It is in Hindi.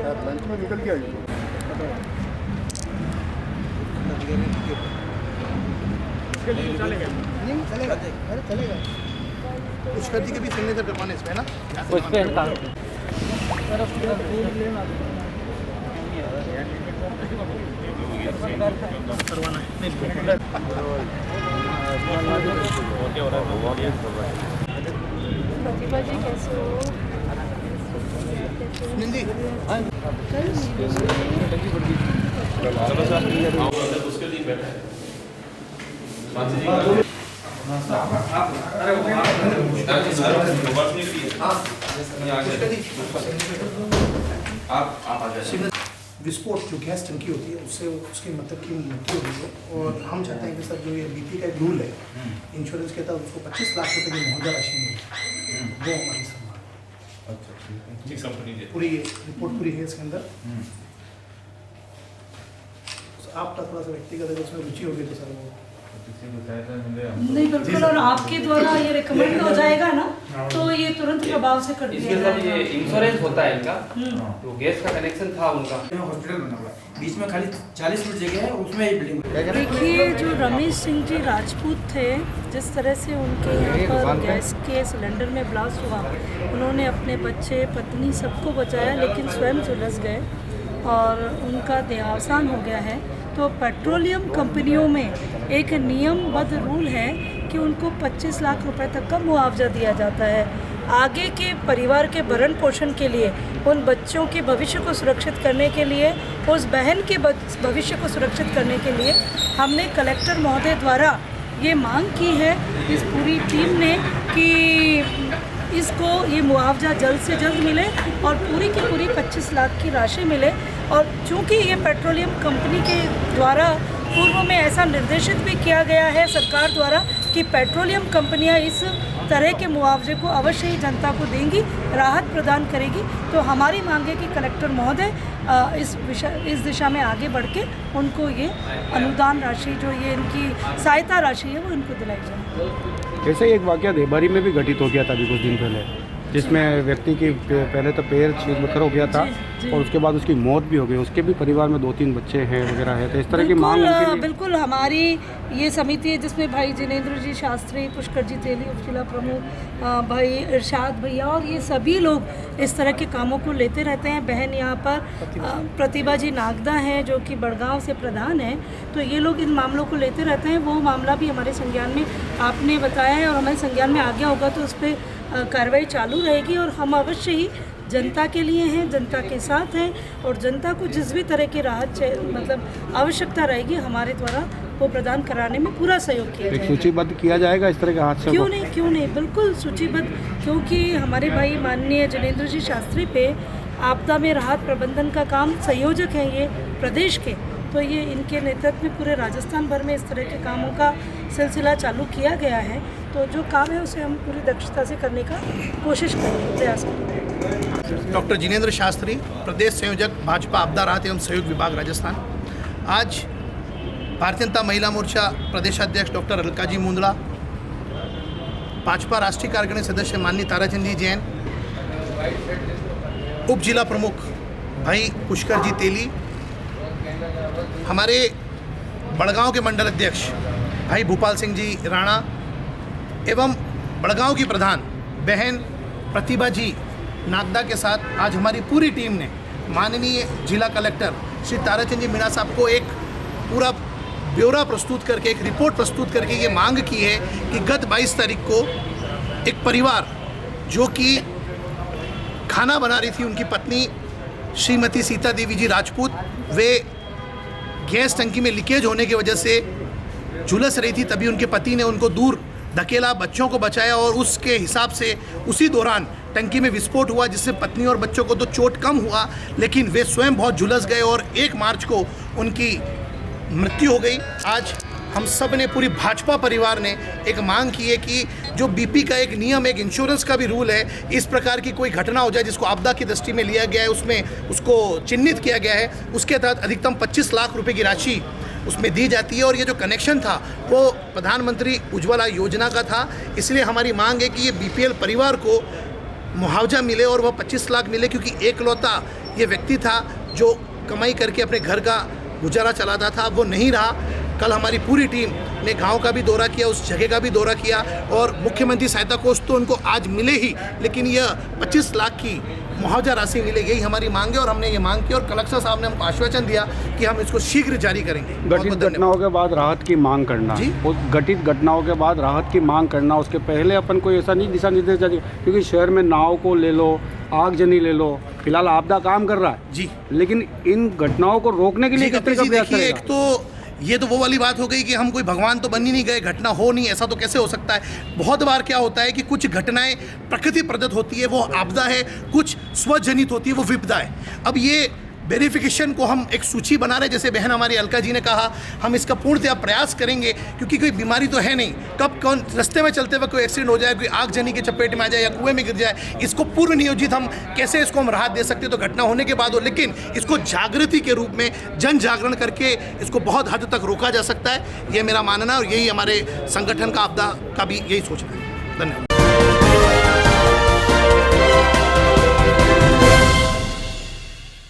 लंच में निकल के आई चलेगा। पुष्कर जी के भी सिग्नेचर करवाने इसमें ना प्रतिभा जी कैसे हो? हिंदी उसके लिए बैठा है विस्फोट जो गैस टंकी होती है उससे उसकी मतलब की मृत्यु हुई है और हम चाहते हैं कि सर जो ये बीपी का एक रूल है इंश्योरेंस के तहत उसको 25 लाख रुपए की मुआवजा राशि मिली वो हमारी सम्मान। अच्छा पूरी रिपोर्ट पूरी है इसके अंदर। आपका थोड़ा सा व्यक्तिगत अगर उसमें रुचि होगी तो सर वो नहीं बिल्कुल, और आपके द्वारा ये रिकमेंड हो जाएगा ना तो ये तुरंत प्रभाव से कर दिया इसके साथ ये जाएगा। इंश्योरेंस होता है इनका, तो गैस का कनेक्शन था उनका। हॉस्पिटल बना हुआ है, बीच में खाली 40 फीट जगह है, उसमें ये बिल्डिंग। देखिए जो रमेश सिंह जी राजपूत थे, जिस तरह से उनके यहाँ पर गैस के सिलेंडर में ब्लास्ट हुआ, उन्होंने अपने बच्चे पत्नी सबको बचाया लेकिन स्वयं झुलस गए और उनका देहावसान हो गया है। तो पेट्रोलियम कंपनियों में एक नियमबद्ध रूल है कि उनको 25 लाख रुपए तक का मुआवजा दिया जाता है। आगे के परिवार के भरण पोषण के लिए, उन बच्चों के भविष्य को सुरक्षित करने के लिए, उस बहन के भविष्य को सुरक्षित करने के लिए हमने कलेक्टर महोदय द्वारा ये मांग की है इस पूरी टीम ने कि इसको ये मुआवजा जल्द से जल्द मिले और पूरी की पूरी 25 लाख की राशि मिले। और चूंकि ये पेट्रोलियम कंपनी के द्वारा पूर्व में ऐसा निर्देशित भी किया गया है सरकार द्वारा कि पेट्रोलियम कंपनियां इस तरह के मुआवजे को अवश्य ही जनता को देंगी, राहत प्रदान करेगी, तो हमारी मांग है कि कलेक्टर महोदय इस दिशा में आगे बढ़ के उनको ये अनुदान राशि जो ये इनकी सहायता राशि है वो इनको दिलाई जाए। ऐसे ही एक वाकया देबारी में भी घटित हो गया था अभी कुछ दिन पहले, जिसमें व्यक्ति की पहले तो पैर छील हो गया था और उसके बाद उसकी मौत भी हो गई। उसके भी परिवार में 2-3 बच्चे हैं वगैरह है, तो इस तरह की मांग उनके लिए। बिल्कुल हमारी ये समिति है जिसमें भाई जिनेंद्र जी शास्त्री, पुष्कर जी तेली उपजिला प्रमुख, भाई इरशाद भैया और ये सभी लोग इस तरह के कामों को लेते रहते हैं। बहन यहाँ पर प्रतिभा जी नागदा हैं जो कि बड़गांव से प्रधान हैं, तो ये लोग इन मामलों को लेते रहते हैं। वो मामला भी हमारे संज्ञान में आपने बताया है और हमारे संज्ञान में आ गया होगा तो उस पर कार्रवाई चालू रहेगी और हम अवश्य ही जनता के लिए हैं, जनता के साथ हैं और जनता को जिस भी तरह की राहत मतलब आवश्यकता रहेगी हमारे द्वारा वो प्रदान कराने में पूरा सहयोग किया जाएगा। सूचीबद्ध किया जाएगा इस तरह के हादसे क्यों नहीं, बिल्कुल सूचीबद्ध, क्योंकि हमारे भाई माननीय जिनेंद्र जी शास्त्री पे आपदा में राहत प्रबंधन का काम संयोजक हैं ये प्रदेश के, तो ये इनके नेतृत्व में पूरे राजस्थान भर में इस तरह के कामों का सिलसिला चालू किया गया है। तो जो काम है उसे हम पूरी दक्षता से करने का कोशिश करेंगे, प्रयास करेंगे। डॉक्टर जिनेंद्र शास्त्री, प्रदेश संयोजक भाजपा आपदा राहत एवं सहयोग विभाग राजस्थान। आज भारतीय जनता महिला मोर्चा प्रदेशाध्यक्ष डॉक्टर अलका जी मुंदड़ा, भाजपा राष्ट्रीय कार्यकारिणी सदस्य माननीय ताराचंद जी जैन, उप जिला प्रमुख भाई पुष्कर जी तेली, हमारे बड़गांव के मंडल अध्यक्ष भाई भूपाल सिंह जी राणा एवं बड़गांव की प्रधान बहन प्रतिभा जी नागदा के साथ आज हमारी पूरी टीम ने माननीय जिला कलेक्टर श्री ताराचंद जी मीणा साहब को एक पूरा ब्यौरा प्रस्तुत करके, एक रिपोर्ट प्रस्तुत करके ये मांग की है कि गत 22 तारीख को एक परिवार जो कि खाना बना रही थी, उनकी पत्नी श्रीमती सीता देवी जी राजपूत, वे गैस टंकी में लीकेज होने की वजह से झुलस रही थी, तभी उनके पति ने उनको दूर धकेला, बच्चों को बचाया और उसके हिसाब से उसी दौरान टंकी में विस्फोट हुआ जिससे पत्नी और बच्चों को तो चोट कम हुआ लेकिन वे स्वयं बहुत झुलस गए और 1 मार्च को उनकी मृत्यु हो गई। आज हम सब ने, पूरी भाजपा परिवार ने एक मांग की है कि जो बीपी का एक नियम, एक इंश्योरेंस का भी रूल है, इस प्रकार की कोई घटना हो जाए जिसको आपदा की दृष्टि में लिया गया है, उसमें उसको चिन्हित किया गया है, उसके तहत अधिकतम 25 लाख रुपए की राशि उसमें दी जाती है। और ये जो कनेक्शन था वो प्रधानमंत्री उज्ज्वला योजना का था, इसलिए हमारी मांग है कि ये बीपीएल परिवार को मुआवजा मिले और वह 25 लाख मिले, क्योंकि एकलौता ये व्यक्ति था जो कमाई करके अपने घर का गुजारा चलाता था, वो नहीं रहा। कल हमारी पूरी टीम ने गांव का भी दौरा किया, उस जगह का भी दौरा किया, और मुख्यमंत्री सहायता कोष तो उनको आज मिले ही, लेकिन यह 25 लाख की मुआवजा राशि मिले, यही हमारी मांग है। और हमने ये मांग की और कलेक्टर साहब ने हमको आश्वासन दिया कि हम इसको शीघ्र जारी करेंगे। घटित घटनाओं के बाद राहत की मांग करना, जी? उस घटित घटनाओं के बाद राहत की मांग करना, उसके पहले अपन को ऐसा नहीं दिशा निर्देश जारी, क्योंकि शहर में नाव को ले लो, आगजनी ले लो, फिलहाल आपदा काम कर रहा है जी, लेकिन इन घटनाओं को रोकने के लिए किस तरह का प्रयास देखिए, करेगा? एक तो ये तो वो वाली बात हो गई कि हम कोई भगवान तो बन ही नहीं गए, घटना हो नहीं, ऐसा तो कैसे हो सकता है। बहुत बार क्या होता है कि कुछ घटनाएं प्रकृति प्रदत्त होती है, वो आपदा है, कुछ स्वजनित होती है, वो विपदा है। अब ये वेरिफिकेशन को हम एक सूची बना रहे हैं, जैसे बहन हमारी अलका जी ने कहा, हम इसका पूर्णतः प्रयास करेंगे, क्योंकि कोई बीमारी तो है नहीं, कब कौन रास्ते में चलते हुए कोई एक्सीडेंट हो जाए, कोई आगजनी के चपेट में आ जाए या कुएं में गिर जाए, इसको पूर्व नियोजित हम कैसे इसको हम राहत दे सकते हैं, तो घटना होने के बाद हो, लेकिन इसको जागृति के रूप में जन जागरण करके इसको बहुत हद तक रोका जा सकता है, ये मेरा मानना है, और यही हमारे संगठन का आपदा का भी यही सोचना है। धन्यवाद।